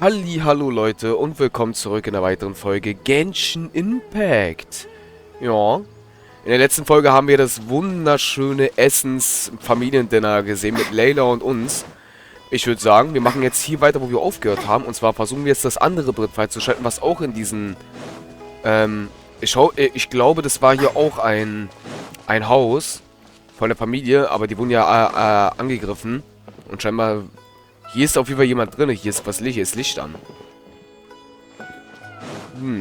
Hallo Leute und willkommen zurück in der weiteren Folge Genshin Impact. Ja, in der letzten Folge haben wir das wunderschöne Essens-Familiendinner gesehen mit Layla und uns. Ich würde sagen, wir machen jetzt hier weiter, wo wir aufgehört haben. Und zwar versuchen wir jetzt das andere Brett freizuschalten, was auch in diesen... ich glaube, das war hier auch ein Haus von der Familie, aber die wurden ja angegriffen. Und scheinbar... Hier ist auf jeden Fall jemand drin. Hier ist was Licht. Hier ist Licht an.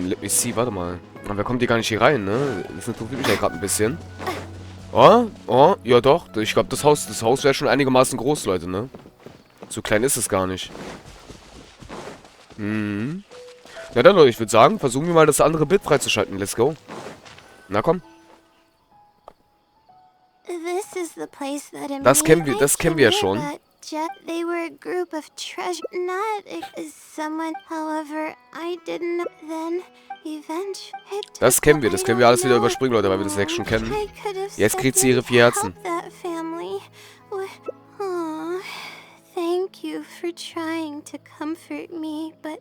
Let me see. Warte mal. Aber wer kommt hier gar nicht hier rein, ne? Das interessiert mich ja gerade ein bisschen. Oh, ja doch. Ich glaube, das Haus wäre schon einigermaßen groß, Leute, ne? So klein ist es gar nicht. Ja dann, Leute, ich würde sagen, versuchen wir mal das andere Bild freizuschalten. Let's go. Na komm. Das kennen wir ja schon. They were a group of treasure, not someone. However, I didn't then eventually. Das kennen wir alles wieder überspringen, Leute, weil wir das Text schon kennen. Jetzt kriegt sie ihre 4 Herzen. Thank you for trying to comfort me, but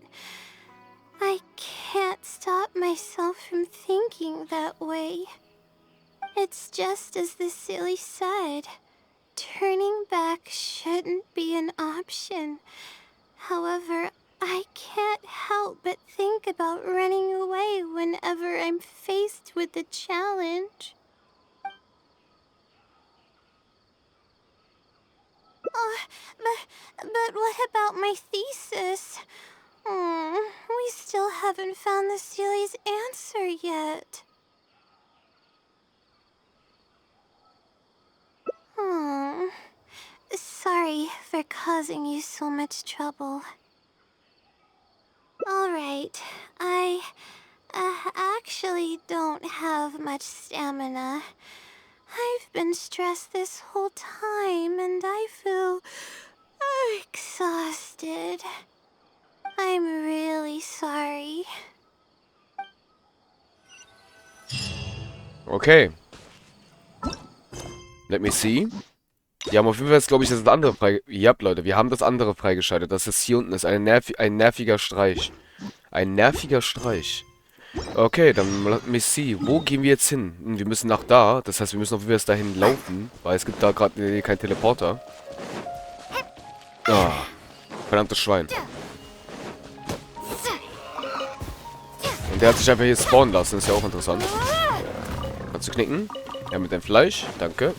I can't stop myself from thinking that way. It's just as the Seelie said. Turning back shouldn't be an option. However, I can't help but think about running away whenever I'm faced with a challenge. But what about my thesis? We still haven't found the Seelie's answer yet. Sorry for causing you so much trouble. Alright, I actually don't have much stamina. I've been stressed this whole time and I feel exhausted. I'm really sorry. Okay. Let me see. Die haben auf jeden Fall jetzt, glaube ich, das andere Ja, Leute, wir haben das andere freigeschaltet. Das ist hier unten ist ein nerviger Streich. Ein nerviger Streich. Okay, dann let me see. Wo gehen wir jetzt hin? Wir müssen nach da. Das heißt, wir müssen auf jeden Fall jetzt dahin laufen. Weil es gibt da gerade keinen Teleporter. Ah, verdammtes Schwein. Und der hat sich einfach hier spawnen lassen. Ist ja auch interessant. Kannst du knicken? Ja, mit dem Fleisch. Danke.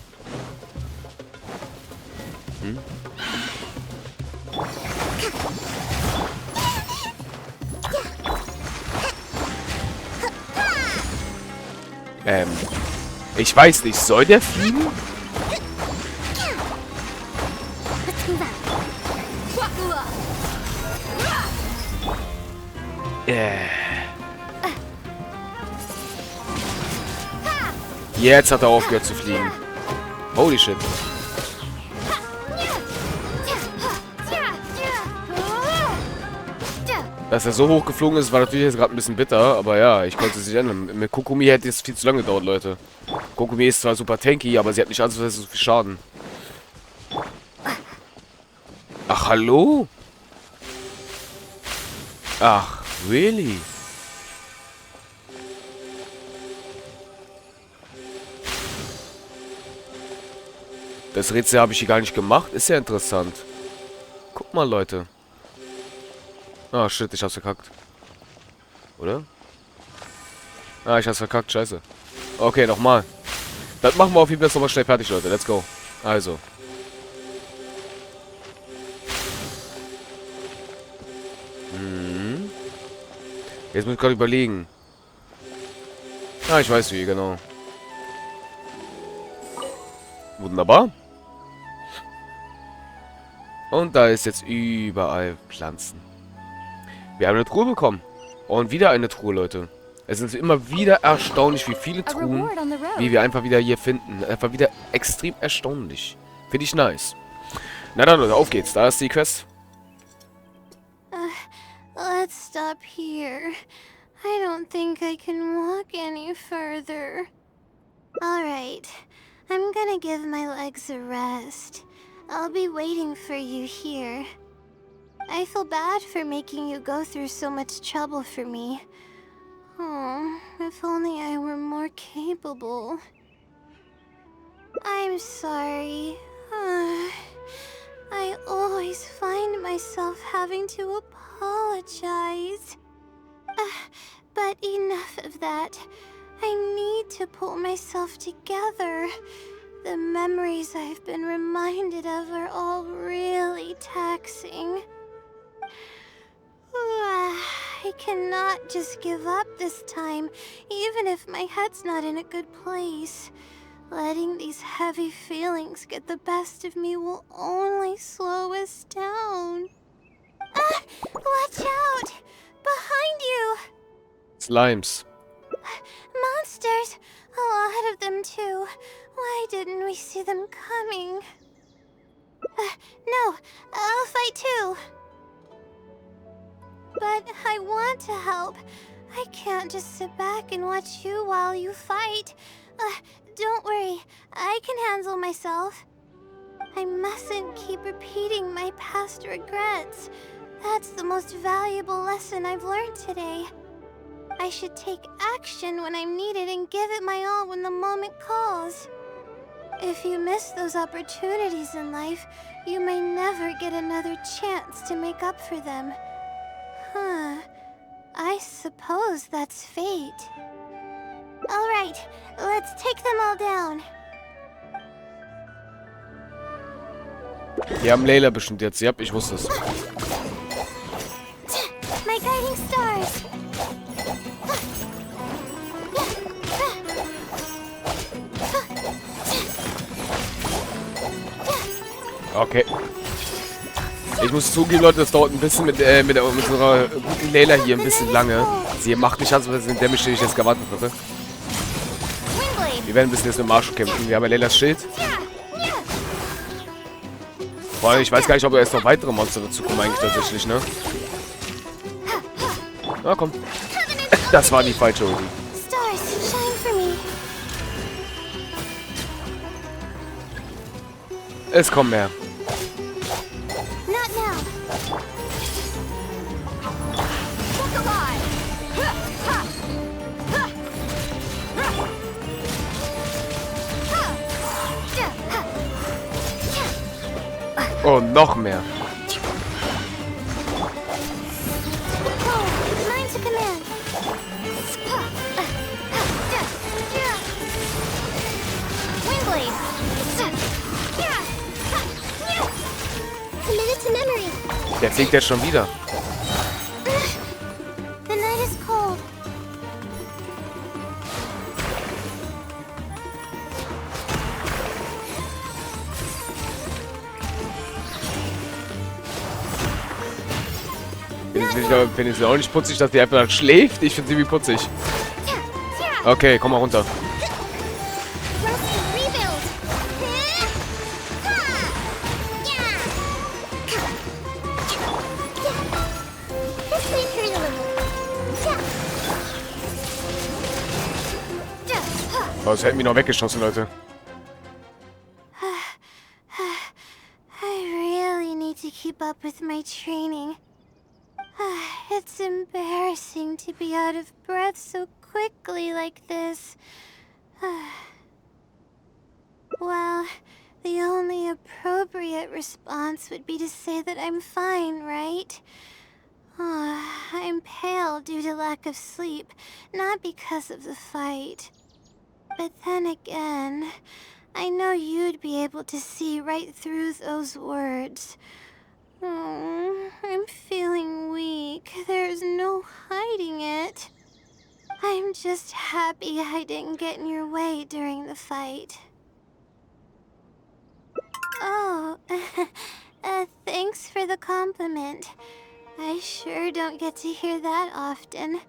Ich weiß nicht, soll der fliegen? Jetzt hat er aufgehört zu fliegen. Holy shit. Dass er so hoch geflogen ist, war natürlich jetzt gerade ein bisschen bitter, aber ja, ich konnte es nicht ändern. Mit Kokumi hätte es viel zu lange gedauert, Leute. Kokumi ist zwar super tanky, aber sie hat nicht ansatzweise so viel Schaden. Ach, hallo? Ach, really? Das Rätsel habe ich hier gar nicht gemacht. Ist ja interessant. Guck mal, Leute. Ah, shit, ich hab's verkackt. Oder? Ah, ich hab's verkackt, scheiße. Okay, nochmal. Das machen wir auf jeden Fall nochmal schnell fertig, Leute. Let's go. Also. Jetzt muss ich gerade überlegen. Ah, ich weiß wie, genau. Wunderbar. Und da ist jetzt überall Pflanzen. Wir haben eine Truhe bekommen. Und wieder eine Truhe, Leute. Es ist immer wieder erstaunlich, wie viele Truhen, wie wir einfach wieder hier finden. Einfach wieder extrem erstaunlich. Finde ich nice. Na dann, Leute, auf geht's. Da ist die Quest. Let's stop here. I don't think I can walk any further. Alright, I'm gonna give my legs a rest. I'll be waiting for you here. I feel bad for making you go through so much trouble for me. Oh, if only I were more capable. I'm sorry. I always find myself having to apologize. But enough of that. I need to pull myself together. The memories I've been reminded of are all really taxing. I cannot just give up this time, even if my head's not in a good place. Letting these heavy feelings get the best of me will only slow us down. Watch out! Behind you! Slimes. Monsters! A lot of them too. Why didn't we see them coming? No, I'll fight too. But I want to help. I can't just sit back and watch you while you fight. Don't worry, I can handle myself. I mustn't keep repeating my past regrets. That's the most valuable lesson I've learned today. I should take action when I'm needed and give it my all when the moment calls. If you miss those opportunities in life, you may never get another chance to make up for them. I suppose that's fate. Alright, let's take them all down. Die haben Layla bestimmt jetzt. Ja, ich wusste es. My guiding stars. Okay. Ich muss zugeben, Leute, das dauert ein bisschen mit unserer guten Layla hier ein bisschen lange. Sie macht nicht ganz so den Damage, den ich jetzt gewartet hatte. Wir werden ein bisschen jetzt mit Marshall kämpfen. Wir haben ja Laylas Schild. Vor allem, ich weiß gar nicht, ob jetzt noch weitere Monster dazu kommen eigentlich tatsächlich, ne? Na komm. Das war die falsche Ulti. Es kommen mehr. Oh, noch mehr. Der fliegt jetzt schon wieder. The night is cold. Finde ich auch nicht putzig, dass die einfach schläft. Ich finde sie wie putzig. Okay, komm mal runter. Oh, sie hätten mich noch weggeschossen, Leute. I really need to keep up with my training. It's embarrassing to be out of breath so quickly like this. Well, the only appropriate response would be to say that I'm fine, right? I'm pale due to lack of sleep, not because of the fight. But then again, I know you'd be able to see right through those words. I'm feeling weak. There's no hiding it. I'm just happy I didn't get in your way during the fight. Oh, thanks for the compliment. I sure don't get to hear that often.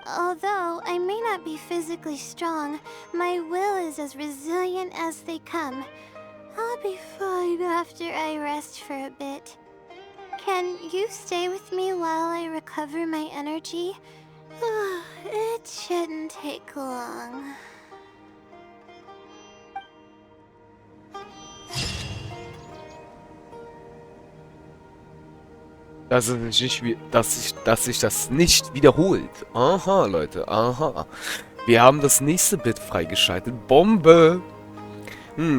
Although I may not be physically strong, my will is as resilient as they come. I'll be fine after I rest for a bit. Can you stay with me while I recover my energy? It shouldn't take long. dass sich das nicht wiederholt. Aha, Leute, aha. Wir haben das nächste Bit freigeschaltet. Bombe!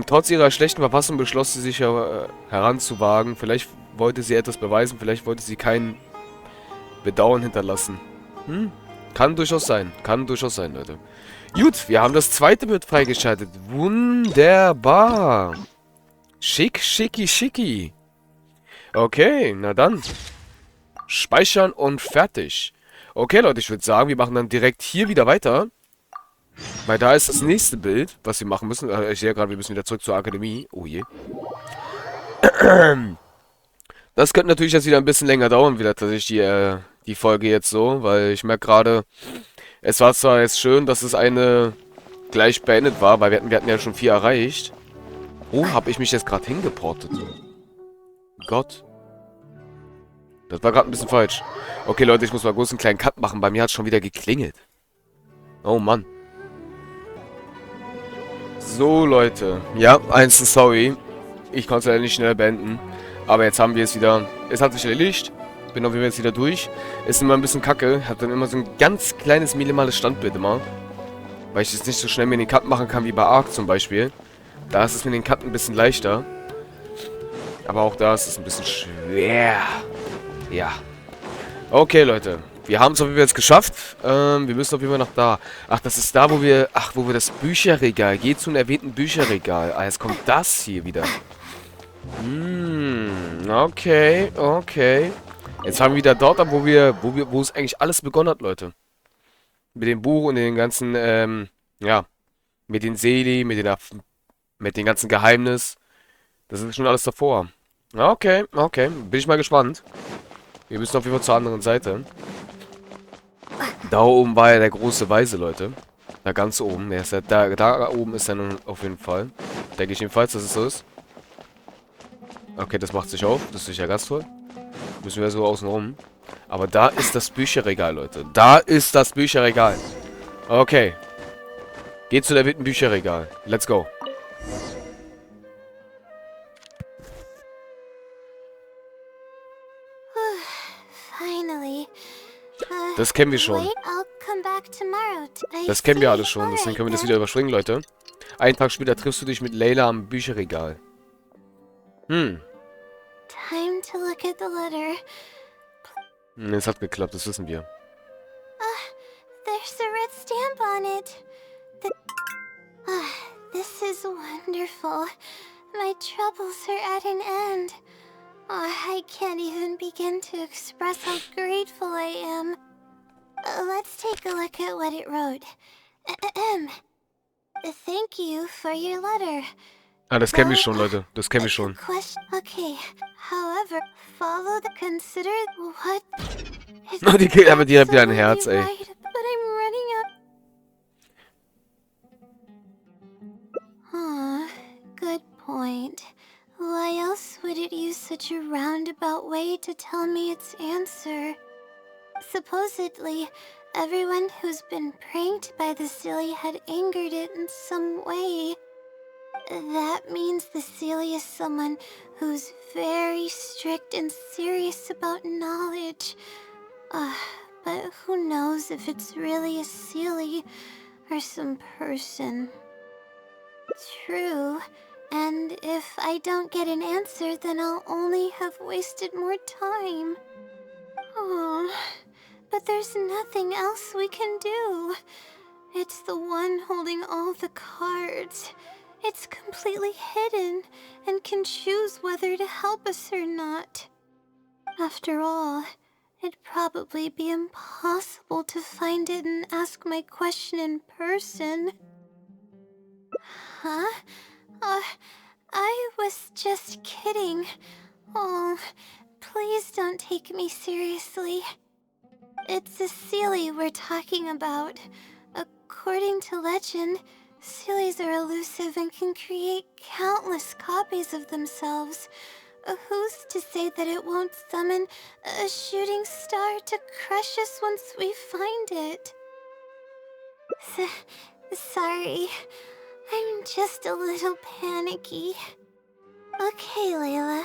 Trotz ihrer schlechten Verfassung beschloss sie sich heranzuwagen. Vielleicht wollte sie etwas beweisen, vielleicht wollte sie kein Bedauern hinterlassen. Kann durchaus sein, Leute. Gut, wir haben das zweite Bit freigeschaltet. Wunderbar. Schick, schicki, schicki. Okay, na dann. Speichern und fertig. Okay, Leute, ich würde sagen, wir machen dann direkt hier wieder weiter. Weil da ist das nächste Bild, was wir machen müssen. Ich sehe ja gerade, wir müssen wieder zurück zur Akademie. Oh je. Das könnte natürlich jetzt wieder ein bisschen länger dauern, wieder tatsächlich die Folge jetzt so. Weil ich merke gerade, es war zwar jetzt schön, dass es eine gleich beendet war, weil wir hatten ja schon 4 erreicht. Oh, habe ich mich jetzt gerade hingeportet? Gott. Das war gerade ein bisschen falsch. Okay, Leute, ich muss mal kurz einen kleinen Cut machen. Bei mir hat es schon wieder geklingelt. Oh, Mann. So, Leute. Ja, sorry. Ich konnte es leider nicht schneller beenden. Aber jetzt haben wir es wieder. Es hat sich erledigt. Bin auf jeden Fall jetzt wieder durch. Ist immer ein bisschen kacke. Hat dann immer so ein ganz kleines, minimales Standbild immer. Weil ich jetzt nicht so schnell mir den Cut machen kann wie bei Ark zum Beispiel. Da ist es mit den Cut ein bisschen leichter. Aber auch da ist es ein bisschen schwer. Ja. Okay, Leute. Wir haben es auf jeden Fall jetzt geschafft. Wir müssen auf jeden Fall noch da. Ach, das ist da, wo wir das Bücherregal. Geht zum erwähnten Bücherregal. Ah, jetzt kommt das hier wieder. Okay, okay. Jetzt haben wir wieder dort ab, wo es eigentlich alles begonnen hat, Leute. Mit dem Buch und den ganzen, ja, mit den Seelie, mit den ganzen Geheimnis. Das ist schon alles davor. Okay, okay. Bin ich mal gespannt. Wir müssen auf jeden Fall zur anderen Seite. Da oben war ja der große Weise, Leute. Da ganz oben. Der ist ja da oben ist er nun auf jeden Fall. Denke ich jedenfalls, dass es so ist. Okay, das macht sich auf. Das ist sicher ganz toll. Müssen wir so außen rum. Aber da ist das Bücherregal, Leute. Da ist das Bücherregal. Okay. Geht zu der erwähnten Bücherregal. Let's go. Finally. Das kennen wir schon. Das kennen wir alle schon. Deswegen können wir das wieder überspringen, Leute. Einen Tag später triffst du dich mit Layla am Bücherregal. Time to look at the letter. Es hat geklappt, das wissen wir. There's a red stamp on it. This is wonderful. My troubles are at an end. I can't even begin to express how grateful I am. Let's take a look at what it wrote. Thank you for your letter. Ah, das kennen wir schon, Leute. Das kennen wir schon. Okay, however, follow the consider what... Oh, die kriegt aber direkt wieder ein Herz, ey. But I'm running up. Good point. Why else would it use such a roundabout way to tell me its answer? Supposedly, everyone who's been pranked by the Seelie had angered it in some way. That means the Seelie is someone who's very strict and serious about knowledge. But who knows if it's really a Seelie or some person. True, and if I don't get an answer, then I'll only have wasted more time. But there's nothing else we can do. It's the one holding all the cards. It's completely hidden and can choose whether to help us or not. After all, it'd probably be impossible to find it and ask my question in person. Huh? I was just kidding. Oh, please don't take me seriously. It's a Seelie we're talking about. According to legend, Seelies are elusive and can create countless copies of themselves. Who's to say that it won't summon a shooting star to crush us once we find it? Sorry, I'm just a little panicky. Okay, Layla,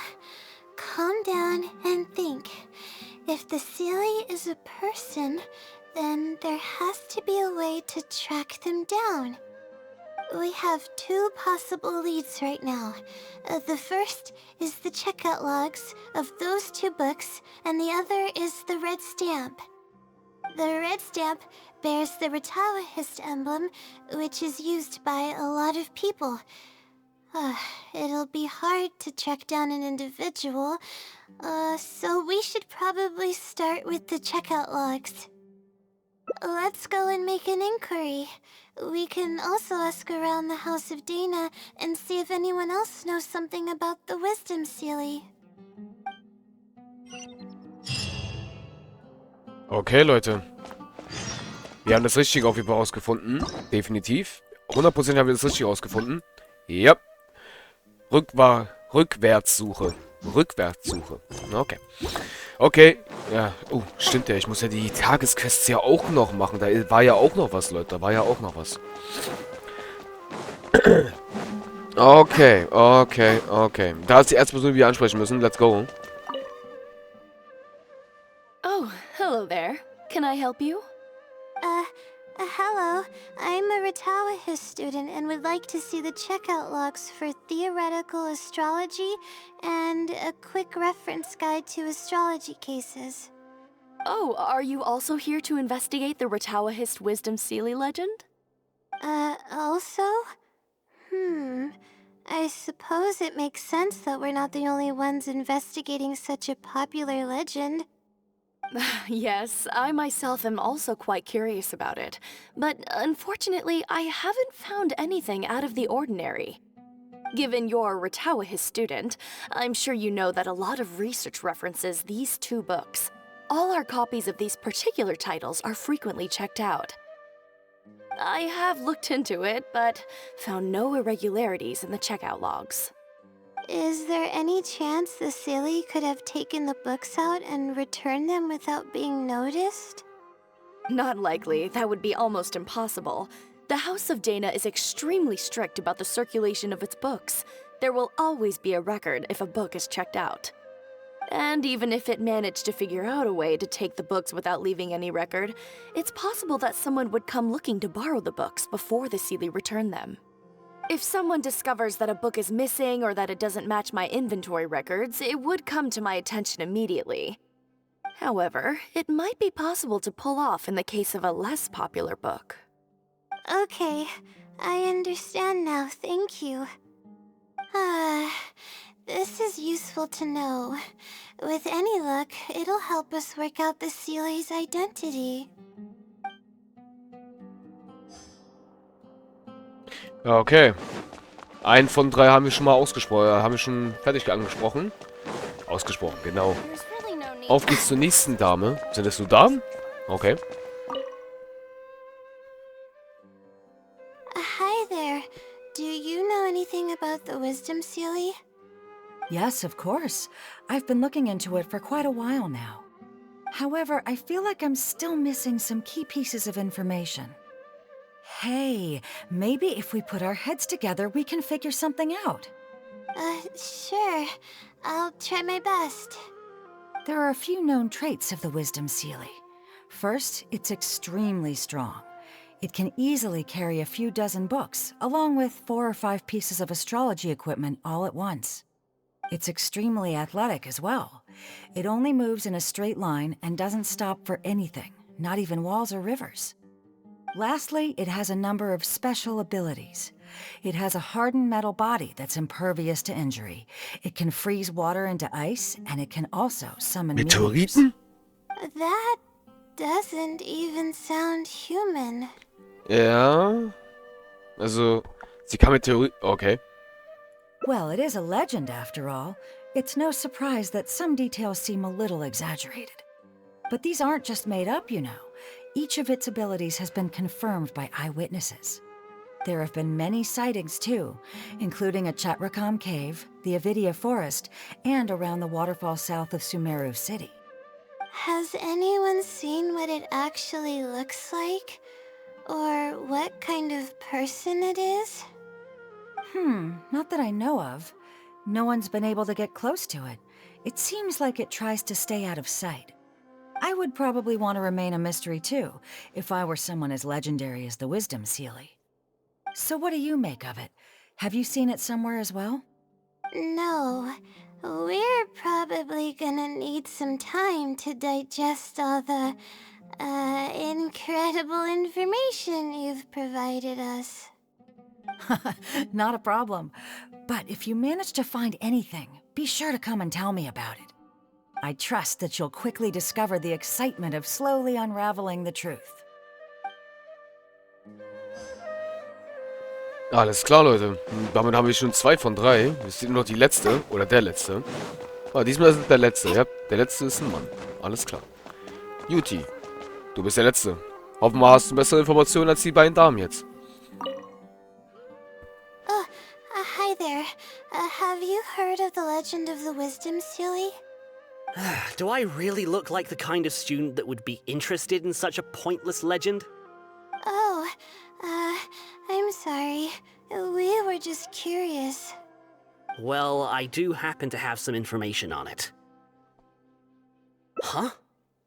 calm down and think. If the Seelie is a person, then there has to be a way to track them down. We have two possible leads right now. The first is the checkout logs of those two books, and the other is the red stamp. The red stamp bears the Retawahist emblem, which is used by a lot of people. It'll be hard to track down an individual, so we should probably start with the checkout logs. Let's go and make an inquiry. We can also ask around the house of Dana and see if anyone else knows something about the Wisdom Seelie. Okay, Leute. Wir haben das Richtige auf jeden Fall rausgefunden. Definitiv. 100% haben wir das Richtige rausgefunden. Ja. Rückwärtssuche. Rückwärtssuche. Okay. Okay. Ja. Oh, stimmt ja. Ich muss ja die Tagesquests ja auch noch machen. Da war ja auch noch was, Leute. Da war ja auch noch was. Okay, okay, okay. Da ist die erste Person, die wir ansprechen müssen. Let's go. Oh, hello there. Can I help you? Hello. I'm a Retawahist student and would like to see the checkout logs for theoretical astrology and a quick reference guide to astrology cases. Oh, are you also here to investigate the Retawahist Wisdom Seelie legend? Also? I suppose it makes sense that we're not the only ones investigating such a popular legend. Yes, I myself am also quite curious about it, but unfortunately I haven't found anything out of the ordinary. Given you're a Retawahist student, I'm sure you know that a lot of research references these two books. All our copies of these particular titles are frequently checked out. I have looked into it, but found no irregularities in the checkout logs. Is there any chance the Seelie could have taken the books out and returned them without being noticed? Not likely. That would be almost impossible. The House of Dana is extremely strict about the circulation of its books. There will always be a record if a book is checked out. And even if it managed to figure out a way to take the books without leaving any record, it's possible that someone would come looking to borrow the books before the Seelie returned them. If someone discovers that a book is missing or that it doesn't match my inventory records, it would come to my attention immediately. However, it might be possible to pull off in the case of a less popular book. Okay, I understand now, thank you. This is useful to know. With any luck, it'll help us work out the Seelie's identity. Okay. Einen von drei haben wir schon mal ausgesprochen. Haben wir schon fertig angesprochen. Ausgesprochen, genau. Auf geht's zur nächsten Dame. Sind das nur Damen? Okay. Hi there. Do you know anything about the Wisdom Seelie? Yes, of course. I've been looking into it for quite a while now. However, I feel like I'm still missing some key pieces of information. Hey, maybe if we put our heads together, we can figure something out. Sure. I'll try my best. There are a few known traits of the Wisdom Seelie. First, it's extremely strong. It can easily carry a few dozen books, along with 4 or 5 pieces of astrology equipment all at once. It's extremely athletic as well. It only moves in a straight line and doesn't stop for anything, not even walls or rivers. Lastly, it has a number of special abilities. It has a hardened metal body that's impervious to injury. It can freeze water into ice, and it can also summon meteors. Meteoriten? That doesn't even sound human. Ja. Also, sie kann Meteoriten... Okay. Well, it is a legend after all. It's no surprise that some details seem a little exaggerated. But these aren't just made up, you know. Each of its abilities has been confirmed by eyewitnesses. There have been many sightings too, including at Chatrakam Cave, the Avidia Forest, and around the waterfall south of Sumeru City. Has anyone seen what it actually looks like? Or what kind of person it is? Not that I know of. No one's been able to get close to it. It seems like it tries to stay out of sight. I would probably want to remain a mystery too, if I were someone as legendary as the Wisdom Seelie. So what do you make of it? Have you seen it somewhere as well? No, we're probably gonna need some time to digest all the, incredible information you've provided us. Not a problem. But if you manage to find anything, be sure to come and tell me about it. I trust that you'll quickly discover the excitement of slowly unraveling the truth. Alles klar, Leute. Damit haben wir schon 2 von 3. Es ist nur noch die letzte. Oder der letzte. Ah, diesmal ist es der letzte. Ja, der letzte ist ein Mann. Alles klar. Juti, du bist der Letzte. Hoffentlich hast du bessere Informationen als die beiden Damen jetzt. Hi there. Have you heard of the legend of the Wisdom Seelie? Do I really look like the kind of student that would be interested in such a pointless legend? Oh, I'm sorry. We were just curious. Well, I do happen to have some information on it. Huh?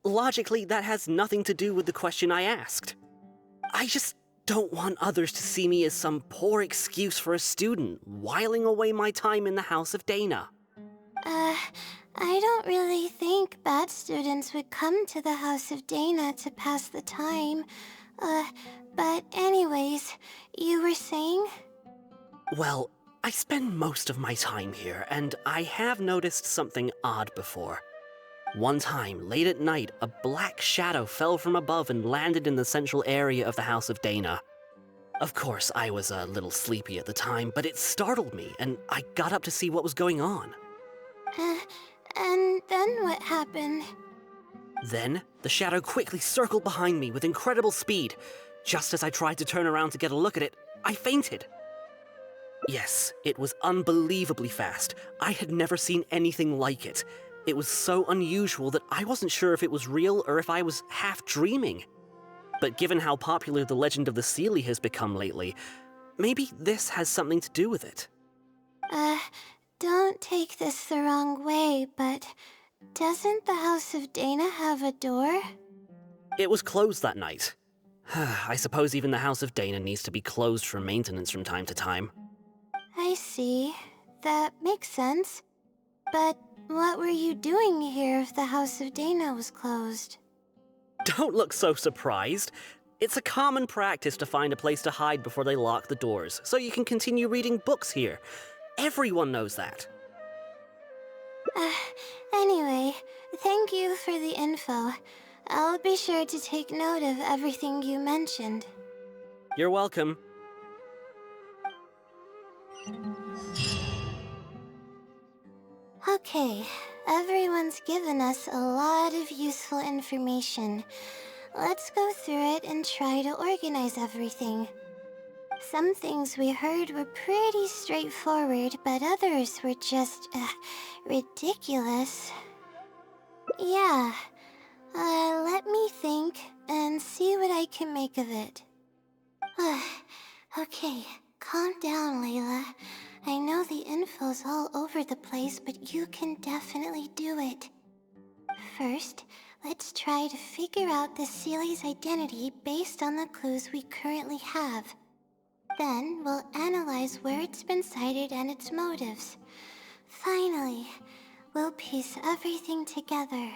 Logically, that has nothing to do with the question I asked. I just don't want others to see me as some poor excuse for a student whiling away my time in the House of Dana. I don't really think bad students would come to the House of Dana to pass the time. But anyways, you were saying? Well, I spend most of my time here, and I have noticed something odd before. One time, late at night, a black shadow fell from above and landed in the central area of the House of Dana. Of course, I was a little sleepy at the time, but it startled me, and I got up to see what was going on. And then what happened? Then, the shadow quickly circled behind me with incredible speed. Just as I tried to turn around to get a look at it, I fainted. Yes, it was unbelievably fast. I had never seen anything like it. It was so unusual that I wasn't sure if it was real or if I was half dreaming. But given how popular the legend of the Seelie has become lately, maybe this has something to do with it. Don't take this the wrong way, but doesn't the House of Dana have a door? It was closed that night. I suppose even the House of Dana needs to be closed for maintenance from time to time. I see. That makes sense. But what were you doing here if the House of Dana was closed? Don't look so surprised. It's a common practice to find a place to hide before they lock the doors, so you can continue reading books here. Everyone knows that. Anyway, thank you for the info. I'll be sure to take note of everything you mentioned. You're welcome. Okay, everyone's given us a lot of useful information. Let's go through it and try to organize everything. Some things we heard were pretty straightforward, but others were just, ridiculous. Yeah, let me think and see what I can make of it. Okay, calm down, Layla. I know the info's all over the place, but you can definitely do it. First, let's try to figure out the Seelie's identity based on the clues we currently have. Then, we'll analyze where it's been sighted and its motives. Finally, we'll piece everything together.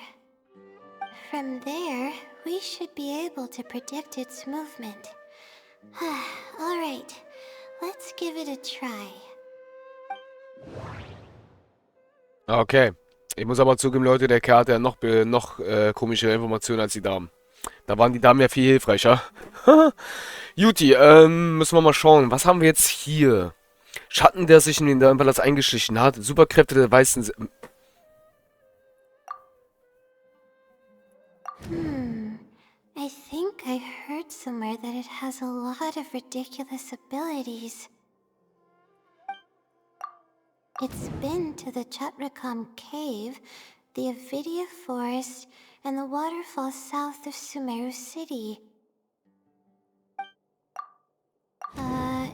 From there, we should be able to predict its movement. Alright, let's give it a try. Okay. Ich muss aber zugeben, Leute, der Kerl hat ja noch komischere Informationen als die Damen. Da waren die Damen ja viel hilfreicher. Juti, müssen wir mal schauen. Was haben wir jetzt hier? Schatten, der sich in den Palast eingeschlichen hat. Superkräfte der weißen... I think I heard somewhere that it has a lot of ridiculous abilities. It's been to the Chatrakam Cave, the Avidia Forest, and the waterfall south of Sumeru City.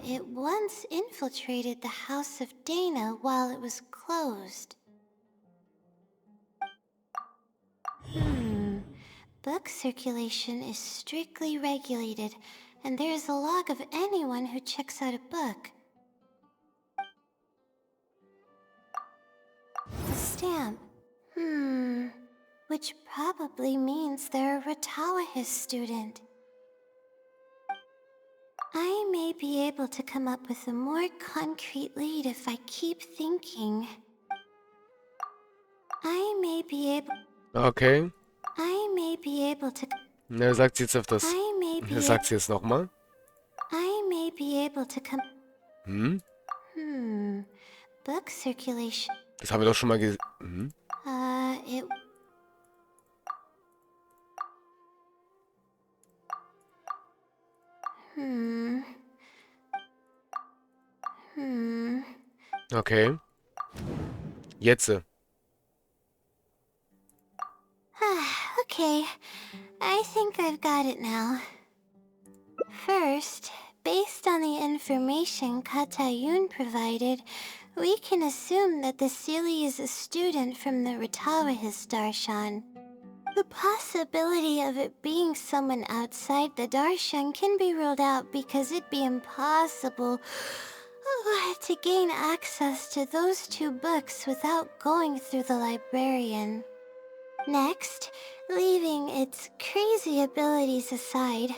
It once infiltrated the House of Dana while it was closed. Book circulation is strictly regulated, and there is a log of anyone who checks out a book. The stamp. Which probably means they're a Ratawahis student. I may be able to come up with a more concrete lead if I keep thinking. I may be able... Okay. I may be able to... Na, sagt sie jetzt öfters. I may be... Sagt sie jetzt nochmal. I may be able to come... Hm? Book circulation. Das haben wir doch schon mal gesehen. It... Okay. Jetzt. Okay, I think I've got it now. First, based on the information Katayun provided, we can assume that the Seelie is a student from the Ratawahis Darshan. The possibility of it being someone outside the Darshan can be ruled out because it'd be impossible to gain access to those two books without going through the librarian. Next, leaving its crazy abilities aside,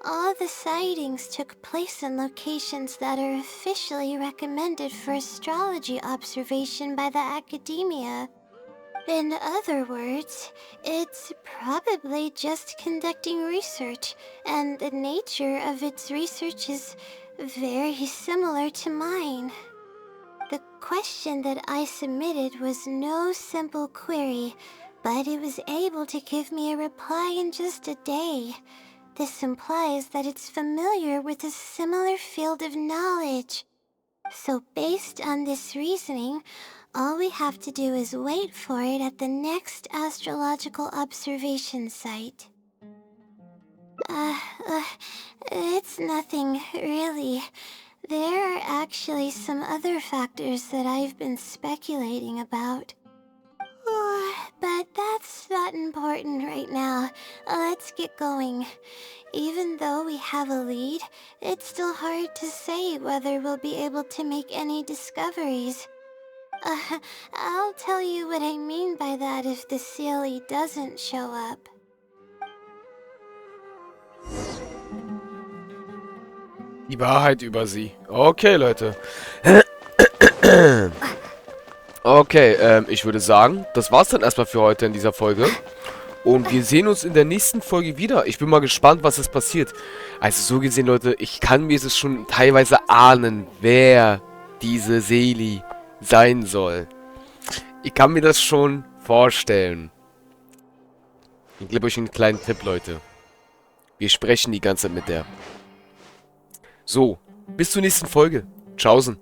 all the sightings took place in locations that are officially recommended for astrology observation by the academia. In other words, it's probably just conducting research, and the nature of its research is very similar to mine. The question that I submitted was no simple query, but it was able to give me a reply in just a day. This implies that it's familiar with a similar field of knowledge. So based on this reasoning, all we have to do is wait for it at the next astrological observation site. It's nothing, really. There are actually some other factors that I've been speculating about. But that's not important right now. Let's get going. Even though we have a lead, it's still hard to say whether we'll be able to make any discoveries. I'll tell you what I mean by that if the Seelie doesn't show up. Die Wahrheit über sie. Okay, Leute. Okay, ich würde sagen, das war's dann erstmal für heute in dieser Folge. Und wir sehen uns in der nächsten Folge wieder. Ich bin mal gespannt, was es passiert. Also so gesehen, Leute, ich kann mir es schon teilweise ahnen, wer diese Seelie sein soll. Ich kann mir das schon vorstellen. Ich gebe euch einen kleinen Tipp, Leute. Wir sprechen die ganze Zeit mit der. So, bis zur nächsten Folge. Tschaußen.